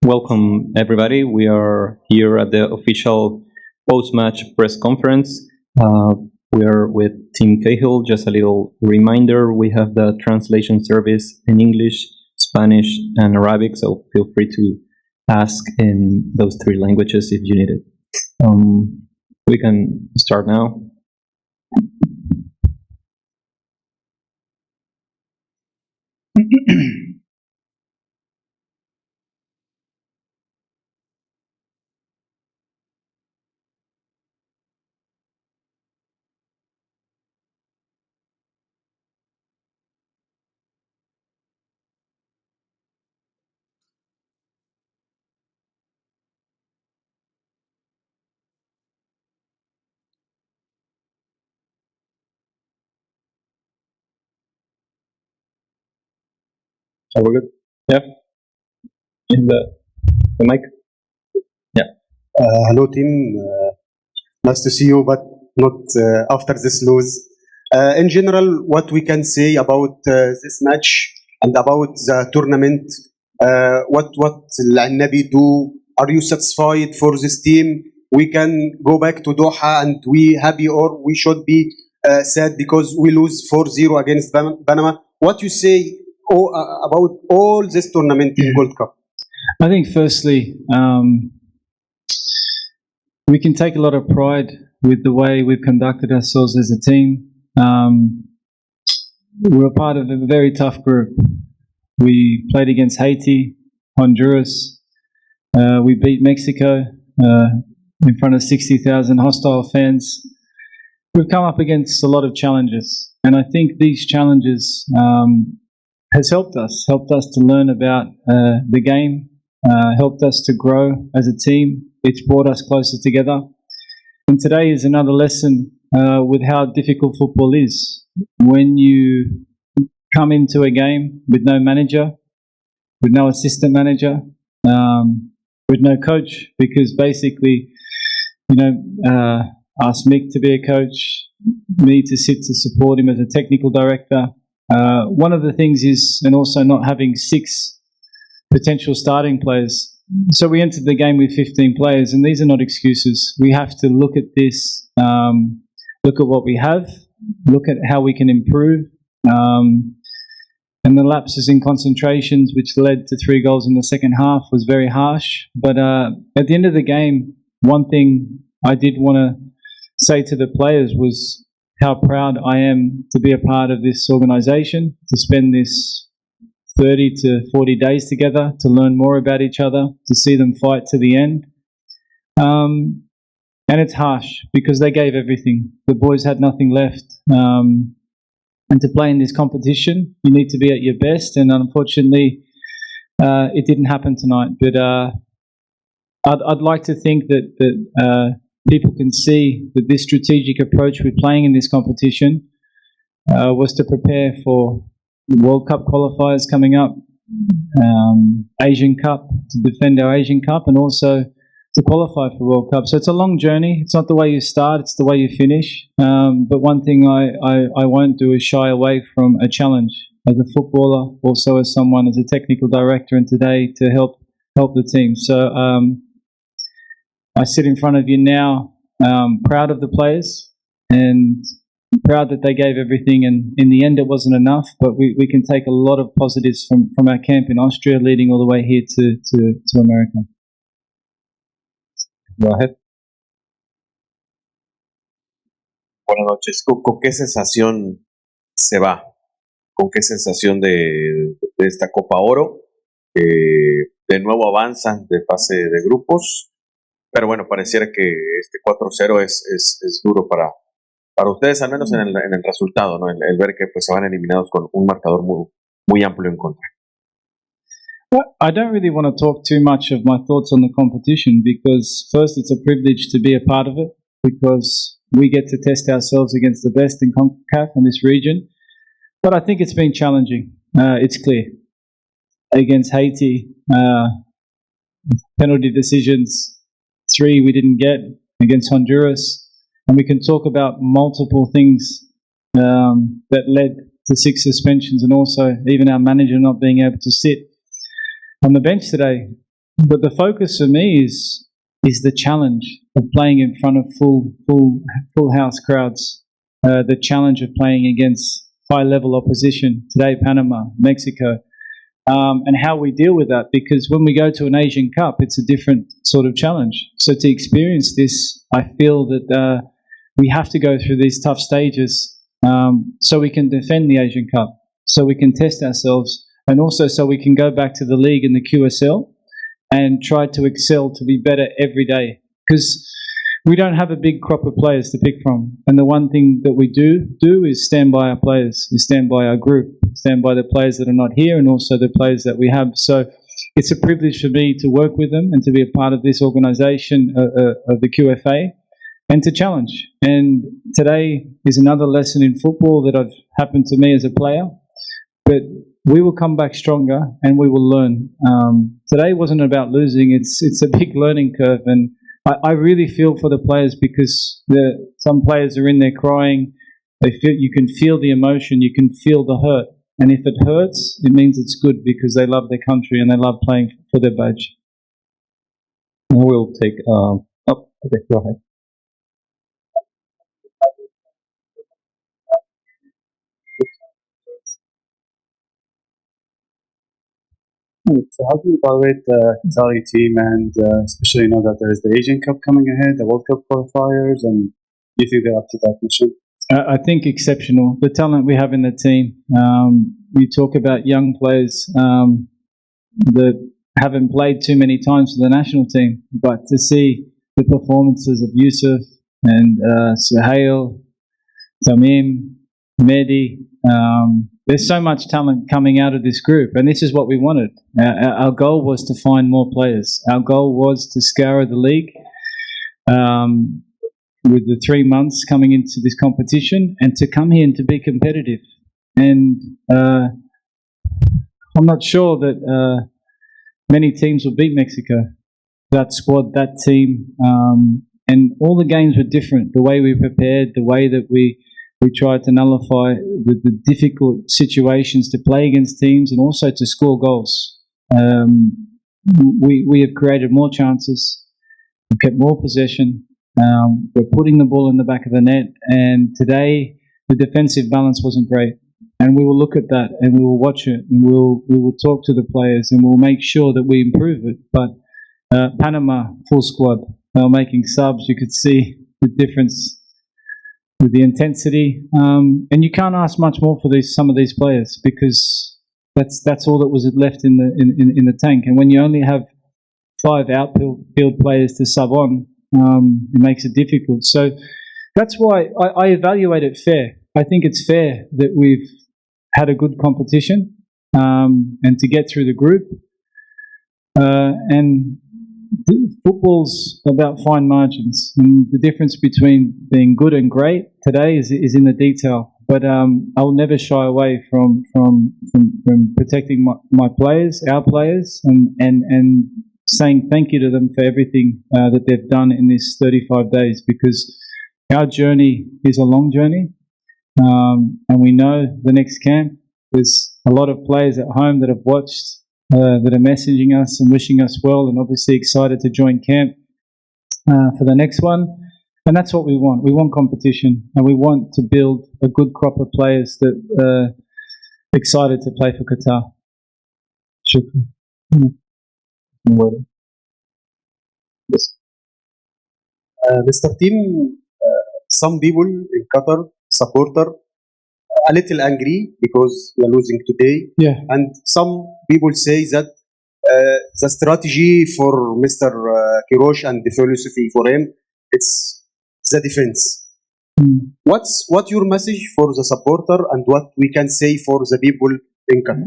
Welcome, everybody. We are here at the official post-match press conference. We are with Team Cahill. Just a little reminder, we have the translation service in English, Spanish, and Arabic, so feel free to ask in those three languages if you need it. We can start now. Are we good? Yeah. In the mic. Yeah. Hello team, nice to see you, but not after this lose. In general, what we can say about this match and about the tournament, what Al-Nabi do? Are you satisfied for this team? We can go back to Doha and we happy, or we should be sad because we lose 4-0 against Panama. What you say about all this tournament in Gold Cup? I think firstly, we can take a lot of pride with the way we've conducted ourselves as a team. We're part of a very tough group. We played against Haiti, Honduras. We beat Mexico in front of 60,000 hostile fans. We've come up against a lot of challenges, and I think these challenges has helped us to learn about the game, helped us to grow as a team. It's brought us closer together. And today is another lesson with how difficult football is. When you come into a game with no manager, with no assistant manager, with no coach, because basically, asked Mick to be a coach, me to sit to support him as a technical director. One of the things is, and also not having 6 potential starting players. So we entered the game with 15 players, and these are not excuses. We have to look at this, look at what we have, look at how we can improve. And the lapses in concentrations, which led to 3 goals in the second half, was very harsh. But at the end of the game, one thing I did want to say to the players was how proud I am to be a part of this organisation, to spend this 30 to 40 days together, to learn more about each other, to see them fight to the end. And it's harsh because they gave everything. The boys had nothing left. And to play in this competition, you need to be at your best. And unfortunately, it didn't happen tonight. But I'd like to think that people can see that this strategic approach we're playing in this competition was to prepare for the World Cup qualifiers coming up, Asian Cup, to defend our Asian Cup, and also to qualify for World Cup. So it's a long journey. It's not the way you start, it's the way you finish. But one thing I won't do is shy away from a challenge as a footballer, also as someone, as a technical director, and today to help the team. So I sit in front of you now, proud of the players and proud that they gave everything, and in the end it wasn't enough, but we can take a lot of positives from our camp in Austria leading all the way here to America. Go ahead. Buenas noches. ¿Con qué sensación se va? ¿Con qué sensación de esta Copa Oro? De nuevo avanzan de fase de grupos, pero bueno, pareciera que este 4-0 es duro para ustedes, al menos en el resultado, ¿no? El ver que pues se van eliminados con un marcador muy amplio en contra. I don't really want to talk too much of my thoughts on the competition because first it's a privilege to be a part of it because we get to test ourselves against the best in CONCACAF in this region. But I think it's been challenging. It's clear. Against Haiti, penalty decisions, 3 we didn't get. Against Honduras, and we can talk about multiple things that led to 6 suspensions, and also even our manager not being able to sit on the bench today. But the focus for me is the challenge of playing in front of full house crowds, the challenge of playing against high-level opposition, today Panama, Mexico, and how we deal with that. Because when we go to an Asian Cup, it's a different sort of challenge. So to experience this, I feel that we have to go through these tough stages so we can defend the Asian Cup, so we can test ourselves, and also so we can go back to the league and the QSL and try to excel to be better every day. Because we don't have a big crop of players to pick from. And the one thing that we do is stand by our players, is stand by our group, stand by the players that are not here and also the players that we have. So it's a privilege for me to work with them and to be a part of this organisation of the QFA and to challenge. And today is another lesson in football that have happened to me as a player. But we will come back stronger and we will learn. Today wasn't about losing. It's a big learning curve. And I really feel for the players because some players are in there crying. You can feel the emotion. You can feel the hurt. And if it hurts, it means it's good because they love their country and they love playing for their badge. We'll take... okay, go ahead. So how do you evaluate the Qatari team and especially that there is the Asian Cup coming ahead, the World Cup qualifiers, and do you think they're up to that mission? I think exceptional. The talent we have in the team. You talk about young players that haven't played too many times for the national team, but to see the performances of Yusuf and Cahill, Tamim, Mehdi, there's so much talent coming out of this group, and this is what we wanted. Our goal was to find more players. Our goal was to scour the league with the 3 months coming into this competition and to come here and to be competitive. And I'm not sure that many teams will beat Mexico. That squad, that team, and all the games were different. The way we prepared, the way that we tried to nullify the difficult situations to play against teams and also to score goals. We have created more chances, we've kept more possession, we're putting the ball in the back of the net, and today the defensive balance wasn't great. And we will look at that and we will watch it and we will talk to the players and we'll make sure that we improve it. But Panama, full squad, they were making subs. You could see the difference with the intensity, and you can't ask much more for some of these players because that's all that was left in the tank. And when you only have 5 outfield players to sub on, it makes it difficult. So that's why I evaluate it fair. I think it's fair that we've had a good competition and to get through the group. And football's about fine margins, and the difference between being good and great today is in the detail. But I'll never shy away from protecting my players, our players, and saying thank you to them for everything that they've done in this 35 days, because our journey is a long journey, and we know the next camp. There's a lot of players at home that have watched, that are messaging us and wishing us well, and obviously excited to join camp for the next one. And that's what we want. We want competition, and we want to build a good crop of players that are excited to play for Qatar. Shukran. Yes. Mr. Team, some people in Qatar, supporter, a little angry because we are losing today. Yeah. And some people say that the strategy for Mr. Kirosh and the philosophy for him, it's the defense. What's your message for the supporter and what we can say for the people in Qatar?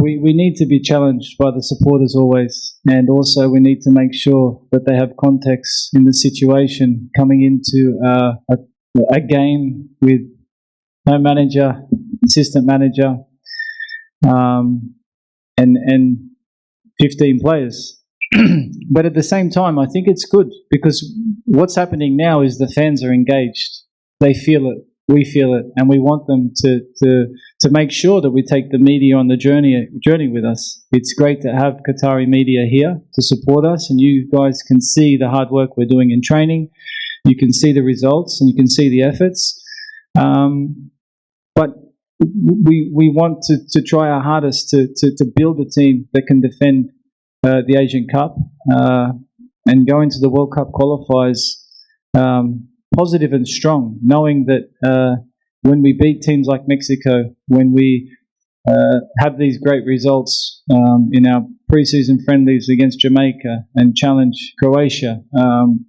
We need to be challenged by the supporters always, and also we need to make sure that they have context in the situation coming into a game with no manager, assistant manager, and 15 players. But at the same time, I think it's good because what's happening now is the fans are engaged. They feel it. we feel it, and we want them to make sure that we take the media on the journey with us. It's great to have Qatari media here to support us, and you guys can see the hard work we're doing in training. You can see the results, and you can see the efforts. But we want to try our hardest to build a team that can defend the Asian Cup and go into the World Cup qualifiers positive and strong, knowing that when we beat teams like Mexico, when we have these great results in our pre-season friendlies against Jamaica and challenge Croatia,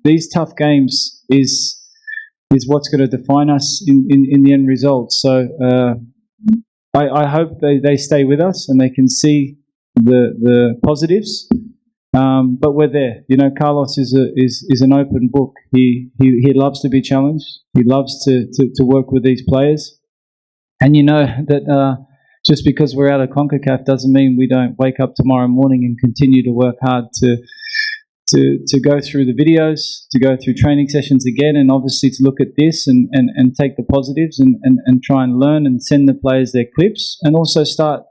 these tough games is what's going to define us in the end result. So I hope they stay with us and they can see the positives. But we're there. You know, Carlos is an open book. He loves to be challenged. He loves to work with these players. And you know that just because we're out of CONCACAF doesn't mean we don't wake up tomorrow morning and continue to work hard to go through the videos, to go through training sessions again, and obviously to look at this and take the positives and try and learn and send the players their clips, and also start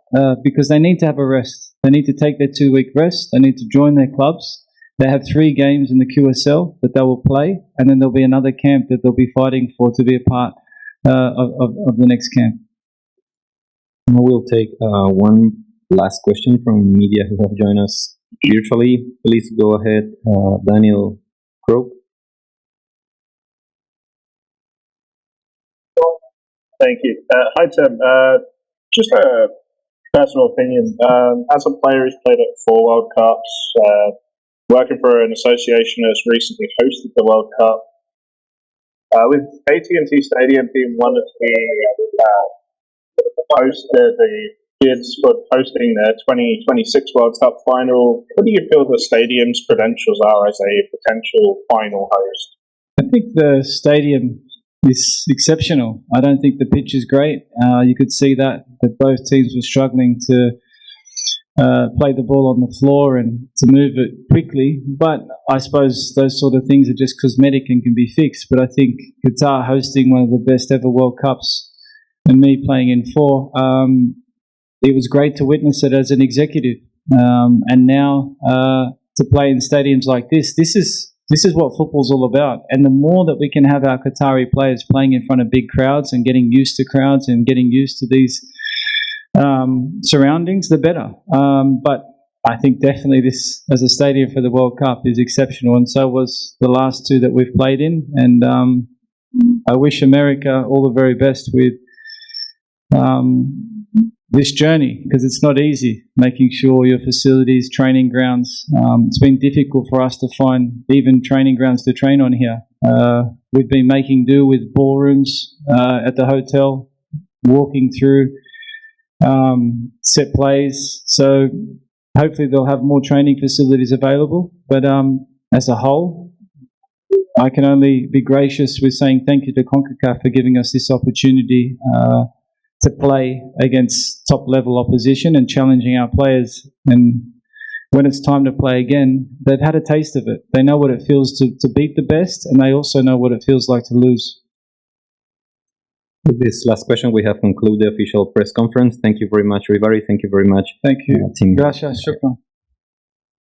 because they need to have a rest. They need to take their 2-week rest. They need to join their clubs. They have 3 games in the QSL that they will play, and then there'll be another camp that they'll be fighting for to be a part of the next camp. We'll take one last question from media who have joined us virtually. Please go ahead, Daniel Croak. Thank you. Hi, Tim. Just a personal opinion. As a player who's played at 4 World Cups, working for an association that's recently hosted the World Cup, with AT&T Stadium being one of the bids for hosting the 2026 World Cup final, what do you feel the stadium's credentials are as a potential final host? I think the stadium is exceptional. I don't think the pitch is great. You could see that both teams were struggling to play the ball on the floor and to move it quickly. But I suppose those sort of things are just cosmetic and can be fixed. But I think Qatar hosting one of the best ever World Cups and me playing in 4, it was great to witness it as an executive. And now to play in stadiums like this is what football's all about. And the more that we can have our Qatari players playing in front of big crowds and getting used to crowds and getting used to these surroundings, the better. But I think definitely this, as a stadium for the World Cup, is exceptional. And so was the last 2 that we've played in. And I wish America all the very best with this journey, because it's not easy making sure your facilities, training grounds, it's been difficult for us to find even training grounds to train on here. We've been making do with ballrooms at the hotel, walking through set plays. So hopefully they'll have more training facilities available. But as a whole, I can only be gracious with saying thank you to CONCACAF for giving us this opportunity to play against top-level opposition and challenging our players. And when it's time to play again, they've had a taste of it. They know what it feels to beat the best, and they also know what it feels like to lose. With this last question, we have concluded the official press conference. Thank you very much, everybody. Thank you very much. Thank you. Team. Gracias. Shukran.